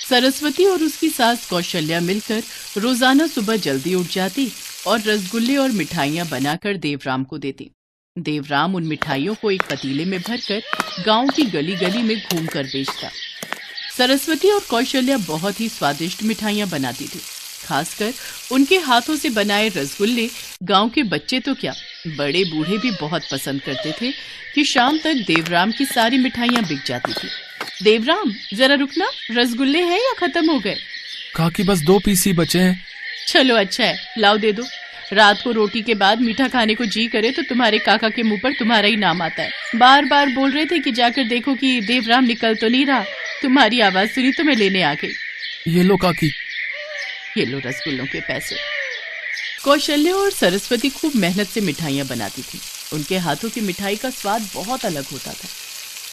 सरस्वती और उसकी सास कौशल्या मिलकर रोजाना सुबह जल्दी उठ जाती और रसगुल्ले और मिठाइयां बनाकर देवराम को देती। देवराम उन मिठाइयों को एक पतीले में भरकर गांव की गली गली में घूमकर बेचता। सरस्वती और कौशल्या बहुत ही स्वादिष्ट मिठाइयां बनाती थी। खासकर उनके हाथों से बनाए रसगुल्ले गांव के बच्चे तो क्या, बड़े बूढ़े भी बहुत पसंद करते थे कि शाम तक देवराम की सारी मिठाइयां बिक जाती थी। देवराम, जरा रुकना, रसगुल्ले हैं या खत्म हो गए? काकी बस 2 पीस ही बचे हैं। चलो अच्छा है, लाओ दे दो। रात को रोटी के बाद मीठा खाने को जी करे तो तुम्हारे काका के मुंह पर तुम्हारा ही नाम आता है। बार बार बोल रहे थे कि जाकर देखो कि देवराम निकल तो नहीं रहा। तुम्हारी आवाज सुनी तो मैं लेने आ गई। ये लो काकी। ये लो रसगुल्लों के पैसे। कौशल्या और सरस्वती खूब मेहनत से मिठाइयां बनाती थी। उनके हाथों की मिठाई का स्वाद बहुत अलग होता था।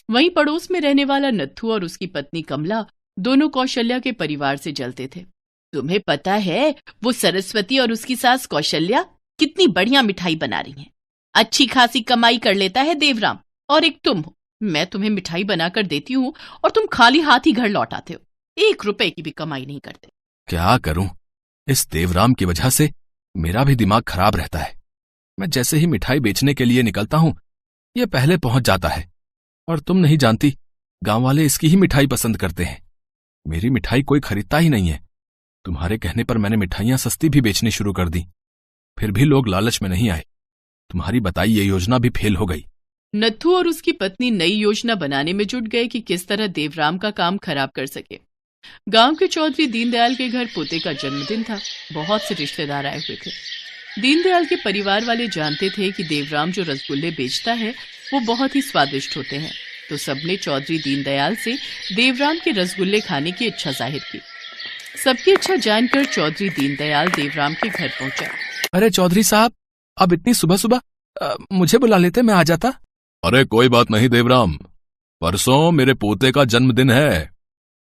वहीं पड़ोस में रहने वाला नत्थू और उसकी पत्नी कमला दोनों कौशल्या के परिवार से जलते थे। तुम्हें पता है वो सरस्वती और उसकी सास कौशल्या कितनी बढ़िया मिठाई बना रही हैं। अच्छी खासी कमाई कर लेता है देवराम, और एक तुम हो। मैं तुम्हें मिठाई बनाकर देती हूँ और तुम खाली हाथ ही घर लौट आते हो। 1 रुपए की भी कमाई नहीं करते। क्या करूं, इस देवराम की वजह से मेरा भी दिमाग खराब रहता है। मैं जैसे ही मिठाई बेचने के लिए निकलता हूं, ये पहले पहुंच जाता है। और तुम नहीं जानती, गांव वाले इसकी ही मिठाई पसंद करते हैं। मेरी मिठाई कोई खरीदता ही नहीं है। तुम्हारे कहने पर मैंने मिठाइयां सस्ती भी बेचनी शुरू कर दी, फिर भी लोग लालच में नहीं आए। तुम्हारी बताई ये योजना भी फेल हो गई। नत्थू और उसकी पत्नी नई योजना बनाने में जुट गए कि किस तरह देवराम का काम खराब कर सके। गांव के चौधरी दीनदयाल के घर पोते का जन्मदिन था। बहुत से रिश्तेदार आए हुए थे। दीनदयाल के परिवार वाले जानते थे कि देवराम जो रसगुल्ले बेचता है वो बहुत ही स्वादिष्ट होते हैं, तो सबने चौधरी दीनदयाल से देवराम के रसगुल्ले खाने की इच्छा जाहिर की। सबकी इच्छा जानकर चौधरी दीनदयाल देवराम के घर पहुंचा। अरे चौधरी साहब, अब इतनी सुबह सुबह मुझे बुला लेते, मैं आ जाता। अरे कोई बात नहीं देवराम, परसों मेरे पोते का जन्मदिन है।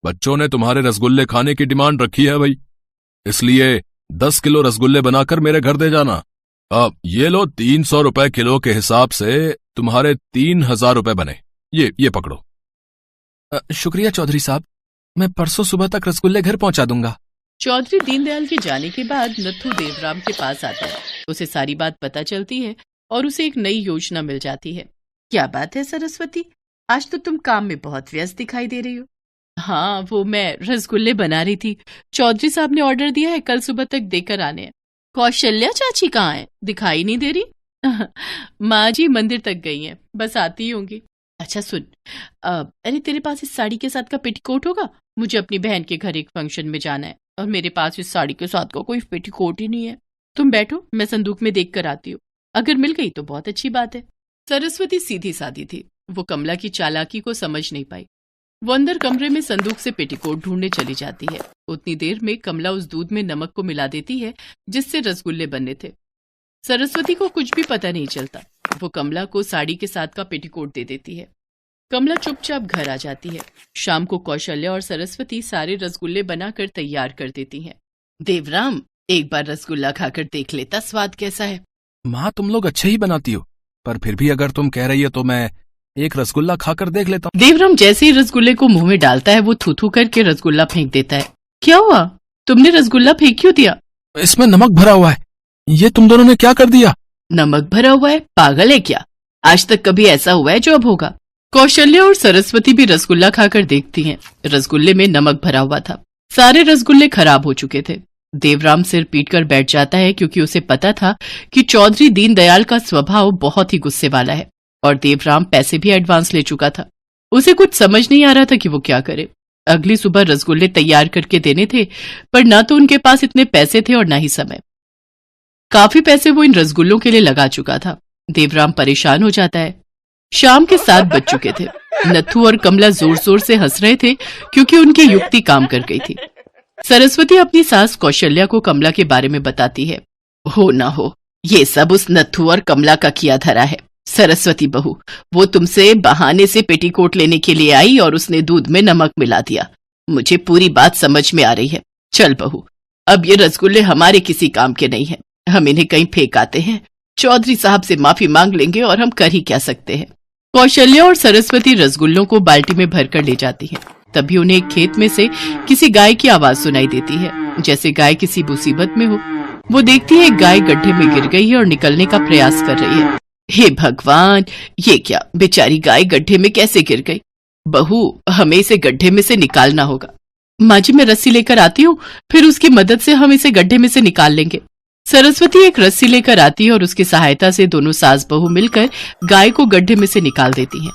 बच्चों ने तुम्हारे रसगुल्ले खाने की डिमांड रखी है भाई, इसलिए 10 किलो रसगुल्ले बनाकर मेरे घर दे जाना। अब ये लो, 300 रुपए किलो के हिसाब से तुम्हारे 3000 रुपए बने। ये पकड़ो। शुक्रिया चौधरी साहब, मैं परसों सुबह तक रसगुल्ले घर पहुंचा दूंगा। चौधरी दीनदयाल के जाने के बाद नत्थू देवराम के पास आता है। उसे सारी बात पता चलती है और उसे एक नई योजना मिल जाती है। क्या बात है सरस्वती, आज तो तुम काम में बहुत व्यस्त दिखाई दे रही हो। हाँ, वो मैं रसगुल्ले बना रही थी। चौधरी साहब ने ऑर्डर दिया है, कल सुबह तक देकर आने हैं। कौशल्या चाची कहाँ है? दिखाई नहीं दे रही। माँ जी मंदिर तक गई हैं, बस आती ही होंगी। अच्छा सुन, अरे तेरे पास इस साड़ी के साथ का पेटीकोट होगा? मुझे अपनी बहन के घर एक फंक्शन में जाना है और मेरे पास इस साड़ी के साथ का कोई पेटीकोट ही नहीं है। तुम बैठो, मैं संदूक में देख कर आती हूँ। अगर मिल गई तो बहुत अच्छी बात है। सरस्वती सीधी सादी थी, वो कमला की चालाकी को समझ नहीं पाई। वो अंदर कमरे में संदूक से पेटीकोट ढूंढने चली जाती है। उतनी देर में कमला उस दूध में नमक को मिला देती है जिससे रसगुल्ले बनने थे। सरस्वती को कुछ भी पता नहीं चलता। वो कमला को साड़ी के साथ का पेटीकोट दे देती है। कमला चुपचाप घर आ जाती है। शाम को कौशल्या और सरस्वती सारे रसगुल्ले बनाकर तैयार कर देती हैं। देवराम, एक बार रसगुल्ला खाकर देख लेता स्वाद कैसा है। माँ, तुम लोग अच्छे ही बनाती हो, पर फिर भी अगर तुम कह रही हो तो मैं एक रसगुल्ला खाकर देख लेता हूँ। देवराम जैसे ही रसगुल्ले को मुंह में डालता है वो थू-थू करके रसगुल्ला फेंक देता है। क्या हुआ? तुमने रसगुल्ला फेंक क्यों दिया? इसमें नमक भरा हुआ है। ये तुम दोनों ने क्या कर दिया? नमक भरा हुआ है? पागल है क्या? आज तक कभी ऐसा हुआ है जो अब होगा? कौशल्या और सरस्वती भी रसगुल्ला खाकर देखती हैं। रसगुल्ले में नमक भरा हुआ था। सारे रसगुल्ले खराब हो चुके थे। देवराम सिर पीट कर बैठ जाता है क्योंकि उसे पता था कि चौधरी दीनदयाल का स्वभाव बहुत ही गुस्से वाला है और देवराम पैसे भी एडवांस ले चुका था। उसे कुछ समझ नहीं आ रहा था कि वो क्या करे। अगली सुबह रसगुल्ले तैयार करके देने थे, पर ना तो उनके पास इतने पैसे थे और ना ही समय। काफी पैसे वो इन रसगुल्लों के लिए लगा चुका था। देवराम परेशान हो जाता है। शाम के 7 बज चुके थे। नत्थू और कमला जोर जोर से हंस रहे थे क्योंकि उनकी युक्ति काम कर गई थी। सरस्वती अपनी सास कौशल्या को कमला के बारे में बताती है। हो ना हो, ये सब उस नत्थू और कमला का किया धरा है। सरस्वती बहू, वो तुमसे बहाने से पेटीकोट लेने के लिए आई और उसने दूध में नमक मिला दिया। मुझे पूरी बात समझ में आ रही है। चल बहू, अब ये रसगुल्ले हमारे किसी काम के नहीं हैं। हम इन्हें कहीं फेंक आते हैं। चौधरी साहब से माफी मांग लेंगे और हम कर ही क्या सकते हैं। कौशल्या और सरस्वती रसगुल्लों को बाल्टी में भरकर ले जाती हैं। तभी उन्हें एक खेत में से किसी गाय की आवाज सुनाई देती है, जैसे गाय किसी मुसीबत में हो। वो देखती है एक गाय गड्ढे में गिर गई है और निकलने का प्रयास कर रही है। हे भगवान, ये क्या, बेचारी गाय गड्ढे में कैसे गिर गई? बहू, हमें इसे गड्ढे में से निकालना होगा। माँ जी, मैं रस्सी लेकर आती हूँ, फिर उसकी मदद से हम इसे गड्ढे में से निकाल लेंगे। सरस्वती एक रस्सी लेकर आती है और उसकी सहायता से दोनों सास बहू मिलकर गाय को गड्ढे में से निकाल देती हैं।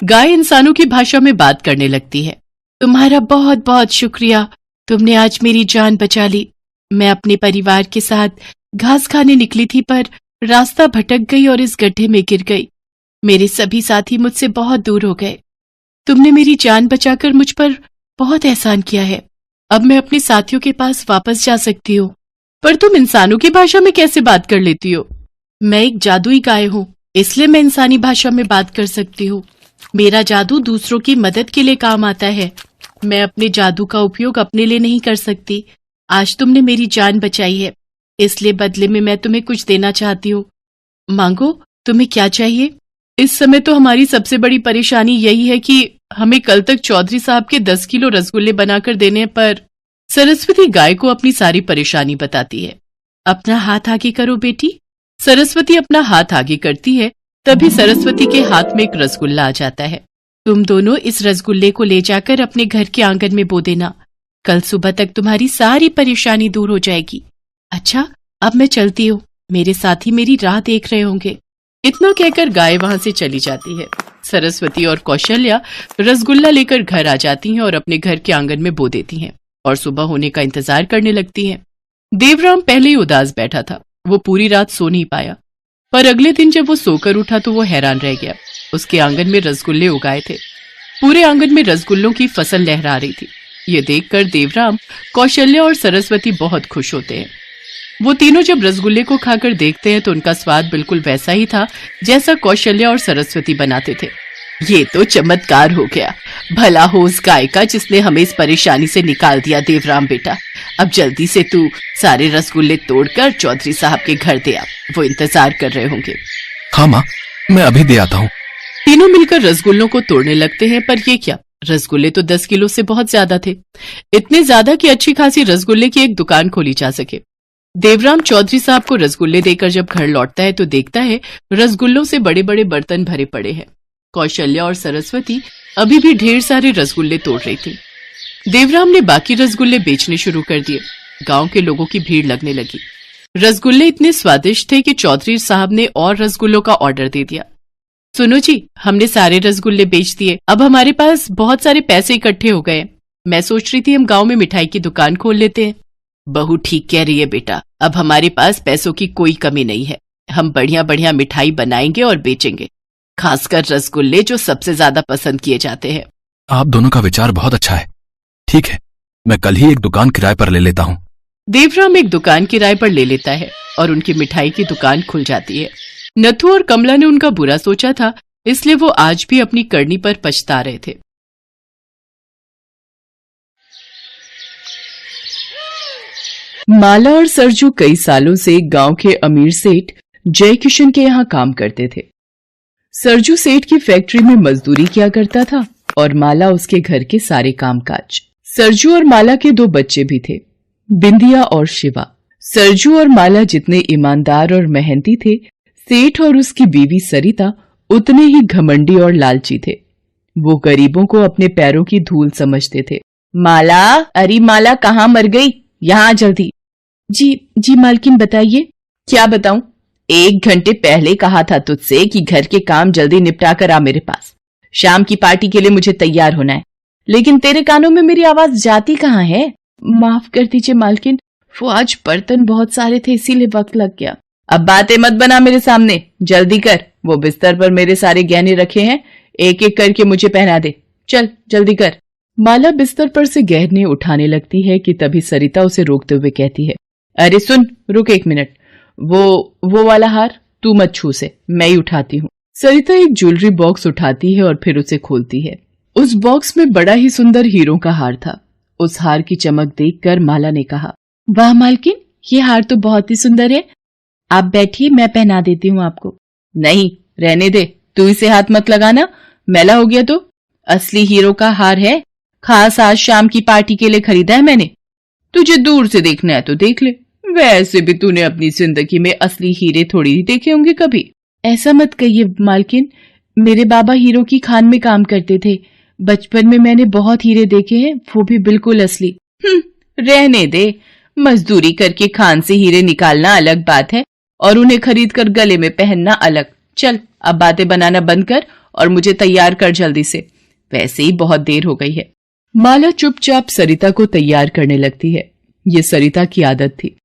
गाय इंसानों की भाषा में बात करने लगती है। तुम्हारा बहुत बहुत शुक्रिया, तुमने आज मेरी जान बचा ली। मैं अपने परिवार के साथ घास खाने निकली थी, पर रास्ता भटक गई और इस गड्ढे में गिर गई। मेरे सभी साथी मुझसे बहुत दूर हो गए। तुमने मेरी जान बचाकर मुझ पर बहुत एहसान किया है। अब मैं अपने साथियों के पास वापस जा सकती हूँ। पर तुम इंसानों की भाषा में कैसे बात कर लेती हो? मैं एक जादुई गाय हूँ, इसलिए मैं इंसानी भाषा में बात कर सकती हूँ। मेरा जादू दूसरों की मदद के लिए काम आता है। मैं अपने जादू का उपयोग अपने लिए नहीं कर सकती। आज तुमने मेरी जान बचाई है, इसलिए बदले में मैं तुम्हें कुछ देना चाहती हूँ। मांगो, तुम्हें क्या चाहिए? इस समय तो हमारी सबसे बड़ी परेशानी यही है कि हमें कल तक चौधरी साहब के 10 किलो रसगुल्ले बनाकर देने पर। सरस्वती गाय को अपनी सारी परेशानी बताती है। अपना हाथ आगे करो बेटी। सरस्वती अपना हाथ आगे करती है, तभी सरस्वती के हाथ में एक रसगुल्ला आ जाता है। तुम दोनों इस रसगुल्ले को ले जाकर अपने घर के आंगन में बो देना। कल सुबह तक तुम्हारी सारी परेशानी दूर हो जाएगी। अच्छा, अब मैं चलती हूँ, मेरे साथी मेरी राह देख रहे होंगे। इतना कहकर गाय वहां से चली जाती है। सरस्वती और कौशल्या रसगुल्ला लेकर घर आ जाती हैं और अपने घर के आंगन में बो देती हैं और सुबह होने का इंतजार करने लगती हैं। देवराम पहले ही उदास बैठा था। वो पूरी रात सो नहीं पाया, पर अगले दिन जब वो सोकर उठा तो वो हैरान रह गया। उसके आंगन में रसगुल्ले उगाए थे। पूरे आंगन में रसगुल्लों की फसल लहरा रही थी। ये देखकर देवराम, कौशल्या और सरस्वती बहुत खुश होते हैं। वो तीनों जब रसगुल्ले को खाकर देखते हैं तो उनका स्वाद बिल्कुल वैसा ही था जैसा कौशल्या और सरस्वती बनाते थे। ये तो चमत्कार हो गया। भला हो उस गाय का जिसने हमें इस परेशानी से निकाल दिया। देवराम बेटा, अब जल्दी से तू सारे रसगुल्ले तोड़कर चौधरी साहब के घर दे आ, वो इंतजार कर रहे होंगे। हाँ माँ, मैं अभी दे आता हूँ। तीनों मिलकर रसगुल्लों को तोड़ने लगते हैं, पर ये क्या, रसगुल्ले तो 10 किलो से बहुत ज्यादा थे। इतने ज्यादा कि अच्छी खासी रसगुल्ले की एक दुकान खोली जा सके। देवराम चौधरी साहब को रसगुल्ले देकर जब घर लौटता है तो देखता है रसगुल्लों से बड़े बड़े बर्तन भरे पड़े हैं। कौशल्या और सरस्वती अभी भी ढेर सारे रसगुल्ले तोड़ रही थी। देवराम ने बाकी रसगुल्ले बेचने शुरू कर दिए। गांव के लोगों की भीड़ लगने लगी। रसगुल्ले इतने स्वादिष्ट थे कि चौधरी साहब ने और रसगुल्लों का ऑर्डर दे दिया। सुनो जी, हमने सारे रसगुल्ले बेच दिए। अब हमारे पास बहुत सारे पैसे इकट्ठे हो गए। मैं सोच रही थी हम गांव में मिठाई की दुकान खोल लेते हैं। बहू ठीक कह रही है बेटा, अब हमारे पास पैसों की कोई कमी नहीं है। हम बढ़िया बढ़िया मिठाई बनाएंगे और बेचेंगे, खासकर रसगुल्ले जो सबसे ज्यादा पसंद किए जाते हैं। आप दोनों का विचार बहुत अच्छा है। ठीक है, मैं कल ही एक दुकान किराए पर ले लेता हूँ। देवराम एक दुकान किराए पर ले लेता है और उनकी मिठाई की दुकान खुल जाती है। नथु और कमला ने उनका बुरा सोचा था, इसलिए वो आज भी अपनी करनी पर पछता रहे थे। माला और सरजू कई सालों से गांव के अमीर सेठ जय किशन के यहाँ काम करते थे। सरजू सेठ की फैक्ट्री में मजदूरी किया करता था और माला उसके घर के सारे कामकाज। सरजू और माला के 2 बच्चे भी थे, बिंदिया और शिवा। सरजू और माला जितने ईमानदार और मेहनती थे, सेठ और उसकी बीवी सरिता उतने ही घमंडी और लालची थे। वो गरीबों को अपने पैरों की धूल समझते थे। माला, अरे माला, कहाँ मर गई? यहाँ जल्दी। जी मालकिन, बताइए। क्या बताऊं? 1 घंटे पहले कहा था तुझसे कि घर के काम जल्दी निपटा कर आ मेरे पास। शाम की पार्टी के लिए मुझे तैयार होना है, लेकिन तेरे कानों में मेरी आवाज जाती कहाँ है? माफ कर दीजिए मालकिन, वो आज बर्तन बहुत सारे थे इसीलिए वक्त लग गया। अब बातें मत बना मेरे सामने, जल्दी कर। वो बिस्तर पर मेरे सारे गहने रखे हैं, एक एक करके मुझे पहना दे। चल जल्दी कर। माला बिस्तर पर से गहने उठाने लगती है कि तभी सरिता उसे रोकते हुए कहती है, अरे सुन, रुक 1 मिनट। वो वाला हार तू मत छू से, मैं ही उठाती हूँ। सरिता एक ज्वेलरी बॉक्स उठाती है और फिर उसे खोलती है। उस बॉक्स में बड़ा ही सुंदर हीरों का हार था। उस हार की चमक देखकर माला ने कहा, वाह मालकिन, ये हार तो बहुत ही सुंदर है। आप बैठिए, मैं पहना देती हूँ आपको। नहीं, रहने दे, तू इसे हाथ मत लगाना, मैला हो गया तो। असली हीरो का हार है, खास आज शाम की पार्टी के लिए खरीदा है मैंने। तुझे दूर से देखना है तो देख ले, वैसे भी तूने अपनी जिंदगी में असली हीरे थोड़ी ही देखे होंगे कभी। ऐसा मत कहिए मालकिन, मेरे बाबा हीरो की खान में काम करते थे। बचपन में मैंने बहुत हीरे देखे हैं, वो भी बिल्कुल असली। रहने दे, मजदूरी करके खान से हीरे निकालना अलग बात है और उन्हें खरीद कर गले में पहनना अलग। चल अब बातें बनाना बंद कर और मुझे तैयार कर जल्दी से, वैसे ही बहुत देर हो गई है। माला चुपचाप सरिता को तैयार करने लगती है। ये सरिता की आदत थी।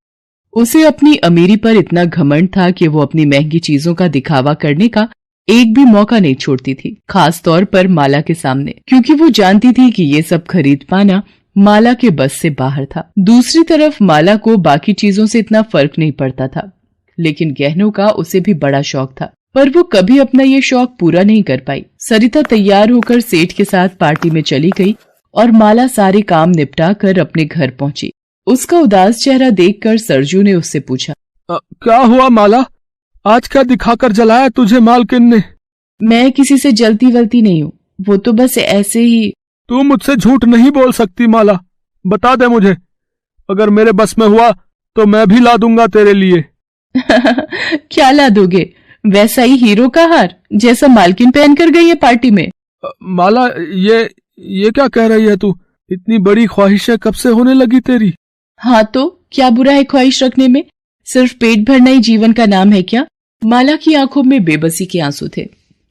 उसे अपनी अमीरी पर इतना घमंड था कि वो अपनी महंगी चीजों का दिखावा करने का एक भी मौका नहीं छोड़ती थी, खास तौर पर माला के सामने, क्योंकि वो जानती थी कि ये सब खरीद पाना माला के बस से बाहर था। दूसरी तरफ माला को बाकी चीजों से इतना फर्क नहीं पड़ता था, लेकिन गहनों का उसे भी बड़ा शौक था, पर वो कभी अपना ये शौक पूरा नहीं कर पाई। सरिता तैयार होकर सेठ के साथ पार्टी में चली गई और माला सारे काम निपटा कर अपने घर पहुंची। उसका उदास चेहरा देखकर सरजू ने उससे पूछा, क्या हुआ माला, आज क्या दिखाकर जलाया तुझे मालकिन ने? मैं किसी से जलती वलती नहीं हूँ, वो तो बस ऐसे ही। तू मुझसे झूठ नहीं बोल सकती माला, बता दे मुझे, अगर मेरे बस में हुआ तो मैं भी ला दूंगा तेरे लिए। क्या ला दोगे? वैसा ही हीरो का हार जैसा मालकिन पहन कर गई है पार्टी में। माला ये क्या कह रही है तू? इतनी बड़ी ख्वाहिशें कब से होने लगी तेरी? हाँ तो क्या बुरा है ख्वाहिश रखने में? सिर्फ पेट भरना ही जीवन का नाम है क्या? माला की आंखों में बेबसी के आंसू थे।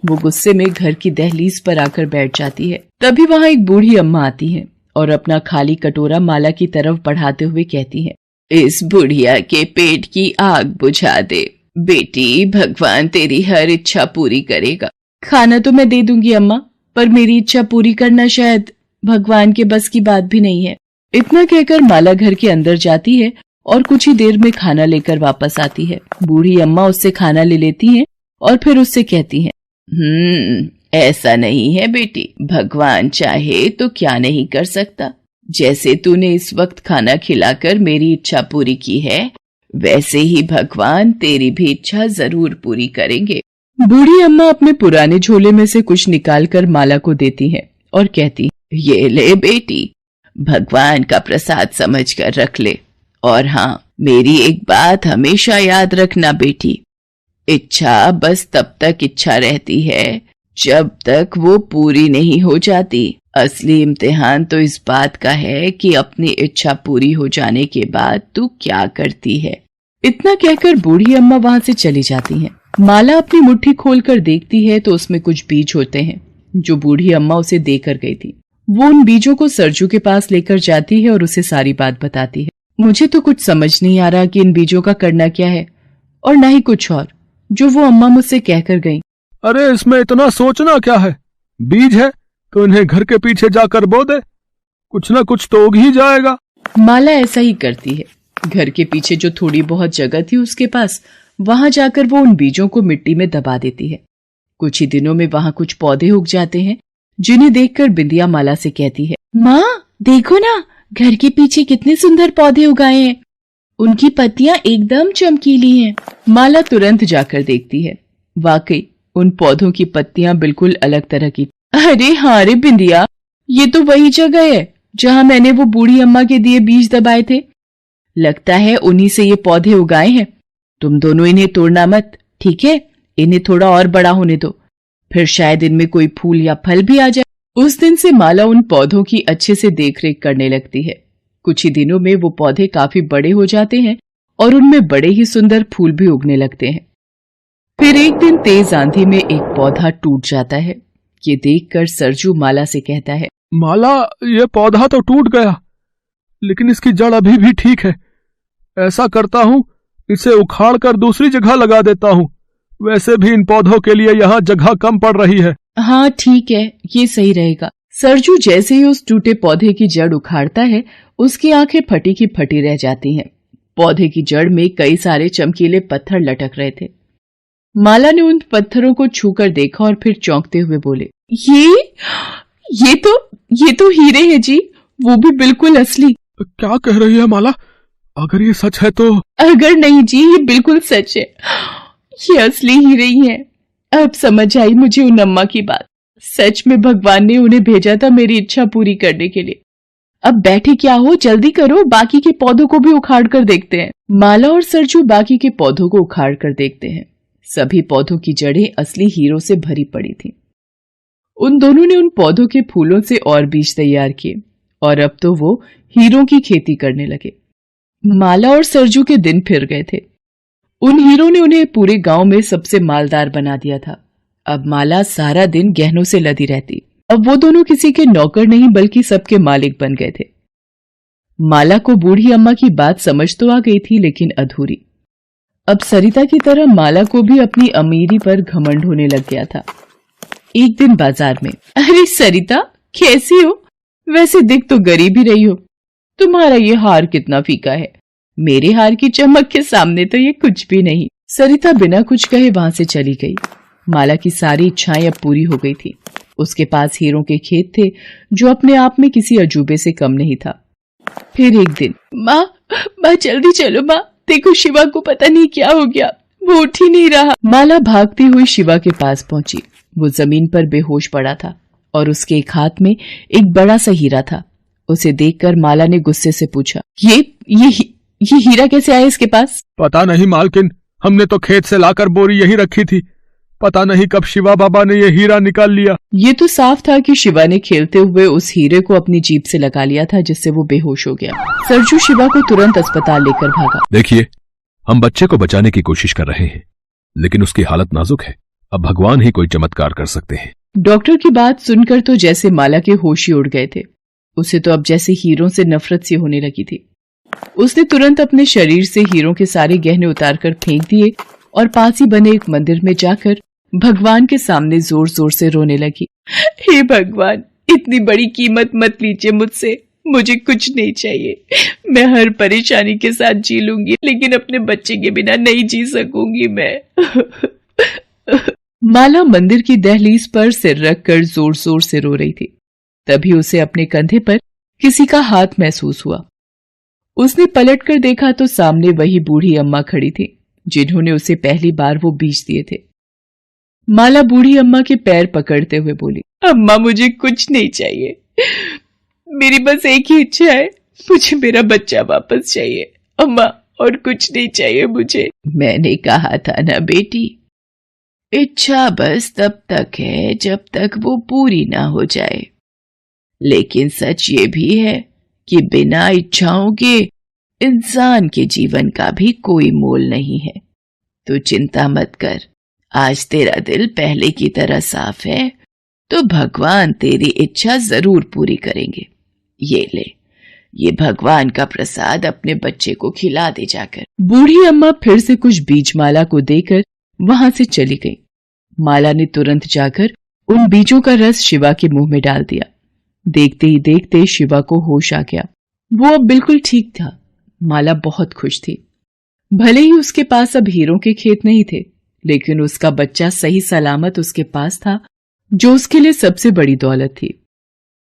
वो गुस्से में घर की दहलीज पर आकर बैठ जाती है। तभी वहां एक बूढ़ी अम्मा आती है और अपना खाली कटोरा माला की तरफ बढ़ाते हुए कहती है, इस बुढ़िया के पेट की आग बुझा दे बेटी, भगवान तेरी हर इच्छा पूरी करेगा। खाना तो मैं दे दूंगी अम्मा, पर मेरी इच्छा पूरी करना शायद भगवान के बस की बात भी नहीं है। इतना कहकर माला घर के अंदर जाती है और कुछ ही देर में खाना लेकर वापस आती है। बूढ़ी अम्मा उससे खाना ले लेती हैं और फिर उससे कहती हैं, ऐसा नहीं है बेटी, भगवान चाहे तो क्या नहीं कर सकता। जैसे तूने इस वक्त खाना खिलाकर मेरी इच्छा पूरी की है, वैसे ही भगवान तेरी भी इच्छा जरूर पूरी करेंगे। बूढ़ी अम्मा अपने पुराने झोले में से कुछ निकालकर माला को देती हैं और कहती, ये ले बेटी, भगवान का प्रसाद समझकर रख ले। और हाँ, मेरी एक बात हमेशा याद रखना बेटी, इच्छा बस तब तक इच्छा रहती है जब तक वो पूरी नहीं हो जाती। असली इम्तिहान तो इस बात का है कि अपनी इच्छा पूरी हो जाने के बाद तू क्या करती है। इतना कहकर बूढ़ी अम्मा वहां से चली जाती हैं। माला अपनी मुट्ठी खोलकर देखती है तो उसमें कुछ बीज होते हैं जो बूढ़ी अम्मा उसे देकर गई थी। वो उन बीजों को सरजू के पास लेकर जाती है और उसे सारी बात बताती है। मुझे तो कुछ समझ नहीं आ रहा कि इन बीजों का करना क्या है, और न ही कुछ और जो वो अम्मा मुझसे कहकर गई। अरे इसमें इतना सोचना क्या है, बीज है तो इन्हें घर के पीछे जाकर बो दे, कुछ ना कुछ तो उग ही जाएगा। माला ऐसा ही करती है। घर के पीछे जो थोड़ी बहुत जगह थी उसके पास, वहां जाकर वो उन बीजों को मिट्टी में दबा देती है। कुछ ही दिनों में वहां कुछ पौधे उग जाते हैं, जिन्हें देखकर बिंदिया माला से कहती है, माँ देखो ना, घर के पीछे कितने सुंदर पौधे उगाए हैं, उनकी पत्तियां एकदम चमकीली हैं। माला तुरंत जाकर देखती है, वाकई उन पौधों की पत्तियां बिल्कुल अलग तरह की। अरे हाँ रे बिंदिया, ये तो वही जगह है जहां मैंने वो बूढ़ी अम्मा के दिए बीज दबाए थे। लगता है उन्हीं से ये पौधे उगाए हैं। तुम दोनों इन्हें तोड़ना मत, ठीक है? इन्हें थोड़ा और बड़ा होने दो, फिर शायद इनमें कोई फूल या फल भी आ जाए। उस दिन से माला उन पौधों की अच्छे से देखरेख करने लगती है। कुछ ही दिनों में वो पौधे काफी बड़े हो जाते हैं और उनमें बड़े ही सुंदर फूल भी उगने लगते हैं। फिर एक दिन तेज आंधी में एक पौधा टूट जाता है। ये देखकर सरजू माला से कहता है, माला ये पौधा तो टूट गया, लेकिन इसकी जड़ अभी भी ठीक है। ऐसा करता हूँ, इसे उखाड़ कर दूसरी जगह लगा देता हूँ, वैसे भी इन पौधों के लिए यहाँ जगह कम पड़ रही है। हाँ ठीक है, ये सही रहेगा। सरजू जैसे ही उस टूटे पौधे की जड़ उखाड़ता है, उसकी आंखें फटी की फटी रह जाती हैं। पौधे की जड़ में कई सारे चमकीले पत्थर लटक रहे थे। माला ने उन पत्थरों को छूकर देखा और फिर चौंकते हुए बोले, ये तो हीरे हैं जी, वो भी बिल्कुल असली। क्या कह रही है माला? अगर ये सच है तो? अगर नहीं जी, ये बिल्कुल सच है, ये असली हीरे ही हैं। अब समझ आई मुझे उन अम्मा की बात। सच में भगवान ने उन्हें भेजा था मेरी इच्छा पूरी करने के लिए। अब बैठे क्या हो, जल्दी करो, बाकी के पौधों को भी उखाड़ कर देखते हैं। माला और सरजू बाकी के पौधों को उखाड़ कर देखते हैं। सभी पौधों की जड़ें असली हीरों से भरी पड़ी थीं। उन दोनों ने उन पौधों के फूलों से और बीज तैयार किए और अब तो वो हीरों की खेती करने लगे। माला और सरजू के दिन फिर गए थे। उन हीरों ने उन्हें पूरे गांव में सबसे मालदार बना दिया था। अब माला सारा दिन गहनों से लदी रहती। अब वो दोनों किसी के नौकर नहीं बल्कि सबके मालिक बन गए थे। माला को बूढ़ी अम्मा की बात समझ तो आ गई थी, लेकिन अधूरी। अब सरिता की तरह माला को भी अपनी अमीरी पर घमंड होने लग गया था। एक दिन बाजार में, अरे सरिता, कैसी हो? वैसे दिख तो गरीब ही रही हो। तुम्हारा ये हार कितना फीका है। मेरे हार की चमक के सामने तो ये कुछ भी नहीं। सरिता बिना कुछ कहे वहां से चली गई। माला की सारी इच्छाएं अब पूरी हो गई थी। उसके पास हीरों के खेत थे, जो अपने आप में किसी अजूबे से कम नहीं था। फिर एक दिन, माँ जल्दी चलो माँ, देखो शिवा को पता नहीं क्या हो गया, वो उठ ही नहीं रहा। माला भागती हुई शिवा के पास पहुंची। वो जमीन पर बेहोश पड़ा था और उसके एक हाथ में एक बड़ा सा हीरा था। उसे देखकर माला ने गुस्से से पूछा, ये हीरा कैसे आया इसके पास? पता नहीं मालकिन, हमने तो खेत से लाकर बोरी यहीं रखी थी। पता नहीं कब शिवा बाबा ने ये हीरा निकाल लिया। ये तो साफ था कि शिवा ने खेलते हुए उस हीरे को अपनी जीभ से लगा लिया था, जिससे वो बेहोश हो गया। सरजू शिवा को तुरंत अस्पताल लेकर भागा। देखिए, हम बच्चे को बचाने की कोशिश कर रहे हैं, लेकिन उसकी हालत नाजुक है। अब भगवान ही कोई चमत्कार कर सकते हैं। डॉक्टर की बात सुनकर तो जैसे माला के होश ही उड़ गए थे। उसे तो अब जैसे हीरों से नफरत सी होने लगी थी। उसने तुरंत अपने शरीर से हीरों के सारे गहने उतारकर फेंक दिए और पास ही बने एक मंदिर में जाकर भगवान के सामने जोर जोर से रोने लगी। हे भगवान, इतनी बड़ी कीमत मत लीजिए मुझसे, मुझे कुछ नहीं चाहिए। मैं हर परेशानी के साथ जी लूंगी, लेकिन अपने बच्चे के बिना नहीं जी सकूंगी मैं। माला मंदिर की दहलीज पर सिर रखकर जोर जोर से रो रही थी। तभी उसे अपने कंधे पर किसी का हाथ महसूस हुआ। उसने पलटकर देखा तो सामने वही बूढ़ी अम्मा खड़ी थी, जिन्होंने उसे पहली बार वो बीज दिए थे। माला बूढ़ी अम्मा के पैर पकड़ते हुए बोली, अम्मा मुझे कुछ नहीं चाहिए, मेरी बस एक ही इच्छा है, मुझे मेरा बच्चा वापस चाहिए अम्मा, और कुछ नहीं चाहिए मुझे। मैंने कहा था ना बेटी, इच्छा बस तब तक है जब तक वो पूरी ना हो जाए। लेकिन सच ये भी है कि बिना इच्छाओं के इंसान के जीवन का भी कोई मोल नहीं है। तो चिंता मत कर, आज तेरा दिल पहले की तरह साफ है, तो भगवान तेरी इच्छा जरूर पूरी करेंगे। ये ले, ये भगवान का प्रसाद अपने बच्चे को खिला दे जाकर। बूढ़ी अम्मा फिर से कुछ बीज माला को देकर वहां से चली गई। माला ने तुरंत जाकर उन बीजों का रस शिवा के मुंह में डाल दिया। देखते ही देखते शिवा को होश आ गया। वो अब बिल्कुल ठीक था। माला बहुत खुश थी। भले ही उसके पास अब हीरों के खेत नहीं थे, लेकिन उसका बच्चा सही सलामत उसके पास था, जो उसके लिए सबसे बड़ी दौलत थी।